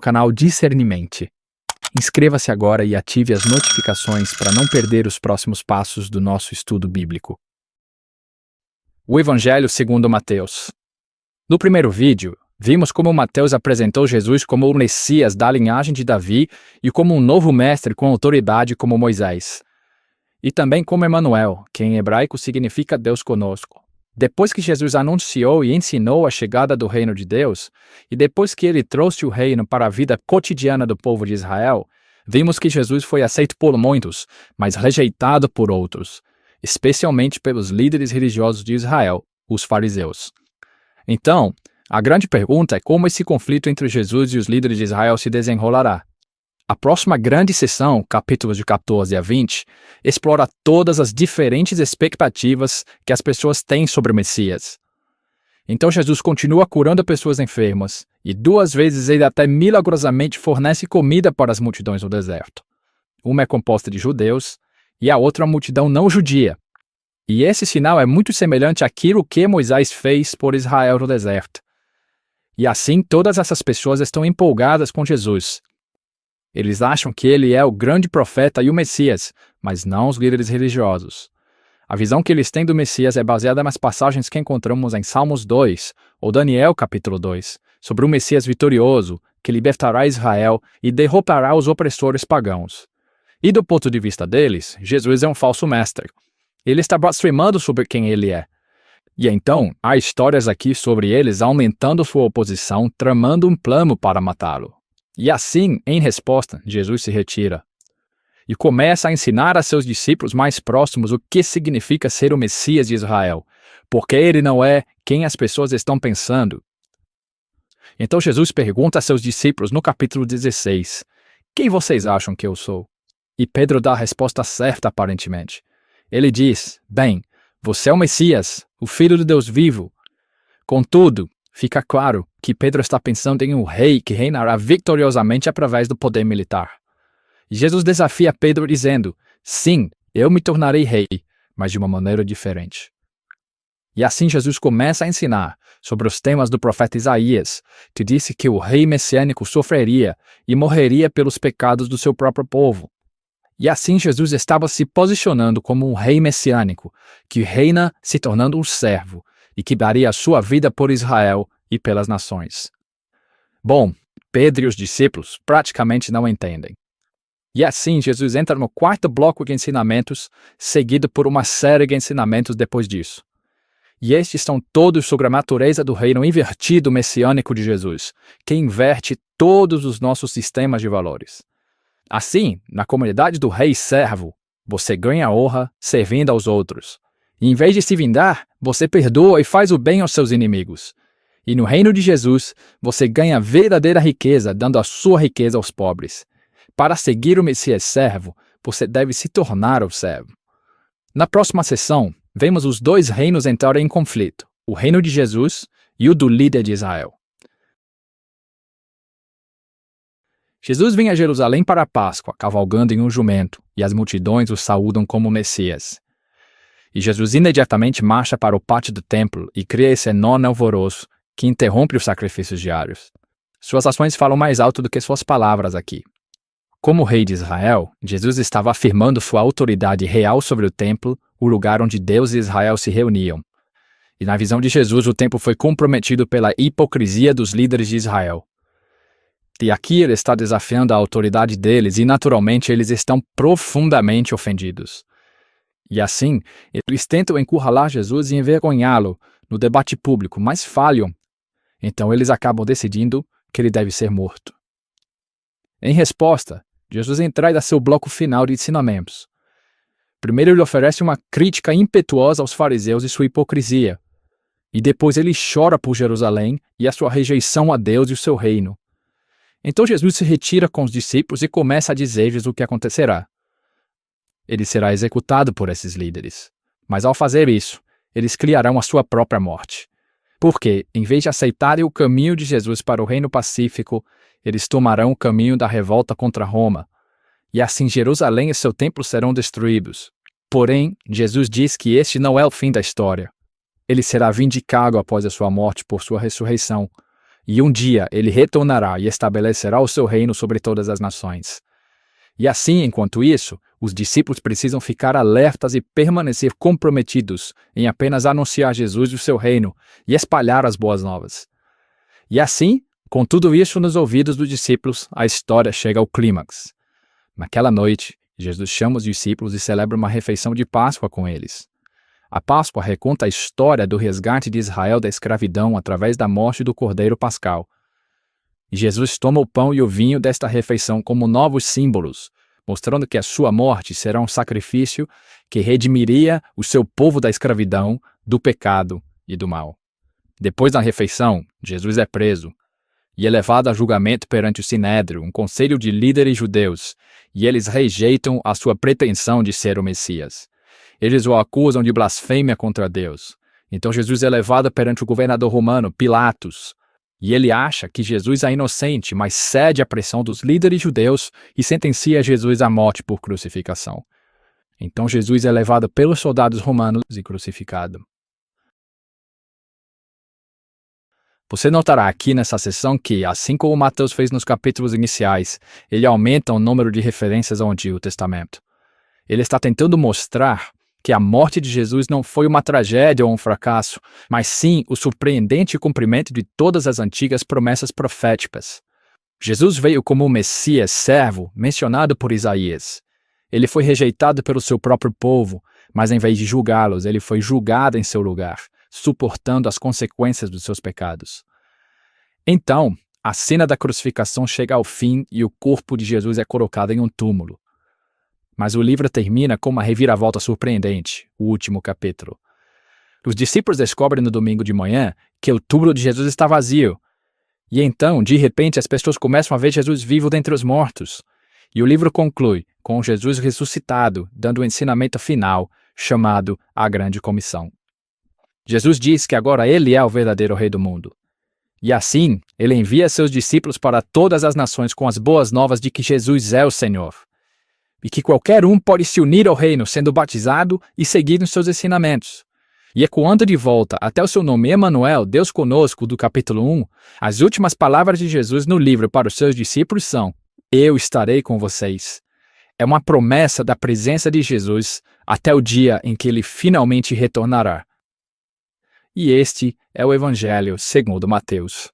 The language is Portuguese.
canal Discernimento. Inscreva-se agora e ative as notificações para não perder os próximos passos do nosso estudo bíblico. O Evangelho segundo Mateus. No primeiro vídeo, vimos como Mateus apresentou Jesus como o Messias da linhagem de Davi e como um novo mestre com autoridade como Moisés. E também como Emanuel, que em hebraico significa Deus conosco. Depois que Jesus anunciou e ensinou a chegada do reino de Deus, e depois que ele trouxe o reino para a vida cotidiana do povo de Israel, vimos que Jesus foi aceito por muitos, mas rejeitado por outros, especialmente pelos líderes religiosos de Israel, os fariseus. Então, a grande pergunta é como esse conflito entre Jesus e os líderes de Israel se desenrolará. A próxima grande sessão, capítulos de 14 a 20, explora todas as diferentes expectativas que as pessoas têm sobre o Messias. Então Jesus continua curando pessoas enfermas, e 2 vezes ele até milagrosamente fornece comida para as multidões no deserto. Uma é composta de judeus, e a outra uma multidão não judia. E esse sinal é muito semelhante àquilo que Moisés fez por Israel no deserto. E assim todas essas pessoas estão empolgadas com Jesus. Eles acham que ele é o grande profeta e o Messias, mas não os líderes religiosos. A visão que eles têm do Messias é baseada nas passagens que encontramos em Salmos 2, ou Daniel capítulo 2, sobre o Messias vitorioso, que libertará Israel e derrotará os opressores pagãos. E do ponto de vista deles, Jesus é um falso mestre. Ele está blasfemando sobre quem ele é. E então, há histórias aqui sobre eles aumentando sua oposição, tramando um plano para matá-lo. E assim, em resposta, Jesus se retira e começa a ensinar a seus discípulos mais próximos o que significa ser o Messias de Israel, porque ele não é quem as pessoas estão pensando. Então Jesus pergunta a seus discípulos no capítulo 16, quem vocês acham que eu sou? E Pedro dá a resposta certa aparentemente. Ele diz, bem, você é o Messias, o Filho de Deus vivo. Contudo, fica claro que Pedro está pensando em um rei que reinará vitoriosamente através do poder militar. E Jesus desafia Pedro dizendo, sim, eu me tornarei rei, mas de uma maneira diferente. E assim Jesus começa a ensinar sobre os temas do profeta Isaías, que disse que o rei messiânico sofreria e morreria pelos pecados do seu próprio povo. E assim Jesus estava se posicionando como um rei messiânico, que reina se tornando um servo, e que daria a sua vida por Israel e pelas nações. Bom, Pedro e os discípulos praticamente não entendem. E assim Jesus entra no 4º bloco de ensinamentos, seguido por uma série de ensinamentos depois disso. E estes são todos sobre a natureza do reino invertido messiânico de Jesus, que inverte todos os nossos sistemas de valores. Assim, na comunidade do rei servo, você ganha honra servindo aos outros. E em vez de se vingar, você perdoa e faz o bem aos seus inimigos. E no reino de Jesus, você ganha verdadeira riqueza, dando a sua riqueza aos pobres. Para seguir o Messias servo, você deve se tornar o servo. Na próxima sessão, vemos os 2 reinos entrarem em conflito, o reino de Jesus e o do líder de Israel. Jesus vem a Jerusalém para a Páscoa, cavalgando em um jumento, e as multidões o saúdam como Messias. E Jesus imediatamente marcha para o pátio do templo e cria esse enorme alvoroço que interrompe os sacrifícios diários. Suas ações falam mais alto do que suas palavras aqui. Como rei de Israel, Jesus estava afirmando sua autoridade real sobre o templo, o lugar onde Deus e Israel se reuniam. E na visão de Jesus, o templo foi comprometido pela hipocrisia dos líderes de Israel. E aqui ele está desafiando a autoridade deles e, naturalmente, eles estão profundamente ofendidos. E assim, eles tentam encurralar Jesus e envergonhá-lo no debate público, mas falham. Então eles acabam decidindo que ele deve ser morto. Em resposta, Jesus entra a seu bloco final de ensinamentos. Primeiro ele oferece uma crítica impetuosa aos fariseus e sua hipocrisia. E depois ele chora por Jerusalém e a sua rejeição a Deus e o seu reino. Então Jesus se retira com os discípulos e começa a dizer-lhes o que acontecerá. Ele será executado por esses líderes. Mas ao fazer isso, eles criarão a sua própria morte. Porque, em vez de aceitarem o caminho de Jesus para o reino pacífico, eles tomarão o caminho da revolta contra Roma. E assim Jerusalém e seu templo serão destruídos. Porém, Jesus diz que este não é o fim da história. Ele será vindicado após a sua morte por sua ressurreição. E um dia ele retornará e estabelecerá o seu reino sobre todas as nações. E assim, enquanto isso, os discípulos precisam ficar alertas e permanecer comprometidos em apenas anunciar Jesus e o seu reino e espalhar as boas novas. E assim, com tudo isso nos ouvidos dos discípulos, a história chega ao clímax. Naquela noite, Jesus chama os discípulos e celebra uma refeição de Páscoa com eles. A Páscoa reconta a história do resgate de Israel da escravidão através da morte do Cordeiro Pascal. E Jesus toma o pão e o vinho desta refeição como novos símbolos, mostrando que a sua morte será um sacrifício que redimiria o seu povo da escravidão, do pecado e do mal. Depois da refeição, Jesus é preso e é levado a julgamento perante o Sinédrio, um conselho de líderes judeus, e eles rejeitam a sua pretensão de ser o Messias. Eles o acusam de blasfêmia contra Deus. Então Jesus é levado perante o governador romano, Pilatos, e ele acha que Jesus é inocente, mas cede à pressão dos líderes judeus e sentencia Jesus à morte por crucificação. Então Jesus é levado pelos soldados romanos e crucificado. Você notará aqui nessa seção que, assim como Mateus fez nos capítulos iniciais, ele aumenta o número de referências ao Antigo Testamento. Ele está tentando mostrar que a morte de Jesus não foi uma tragédia ou um fracasso, mas sim o surpreendente cumprimento de todas as antigas promessas proféticas. Jesus veio como um Messias servo mencionado por Isaías. Ele foi rejeitado pelo seu próprio povo, mas em vez de julgá-los, ele foi julgado em seu lugar, suportando as consequências dos seus pecados. Então, a cena da crucificação chega ao fim e o corpo de Jesus é colocado em um túmulo. Mas o livro termina com uma reviravolta surpreendente, o último capítulo. Os discípulos descobrem no domingo de manhã que o túmulo de Jesus está vazio. E então, de repente, as pessoas começam a ver Jesus vivo dentre os mortos. E o livro conclui com Jesus ressuscitado, dando o ensinamento final, chamado a Grande Comissão. Jesus diz que agora ele é o verdadeiro rei do mundo. E assim, ele envia seus discípulos para todas as nações com as boas novas de que Jesus é o Senhor. E que qualquer um pode se unir ao reino sendo batizado e seguir nos seus ensinamentos. E ecoando de volta até o seu nome Emanuel, Deus conosco, do capítulo 1, as últimas palavras de Jesus no livro para os seus discípulos são: eu estarei com vocês. É uma promessa da presença de Jesus até o dia em que ele finalmente retornará. E este é o Evangelho segundo Mateus.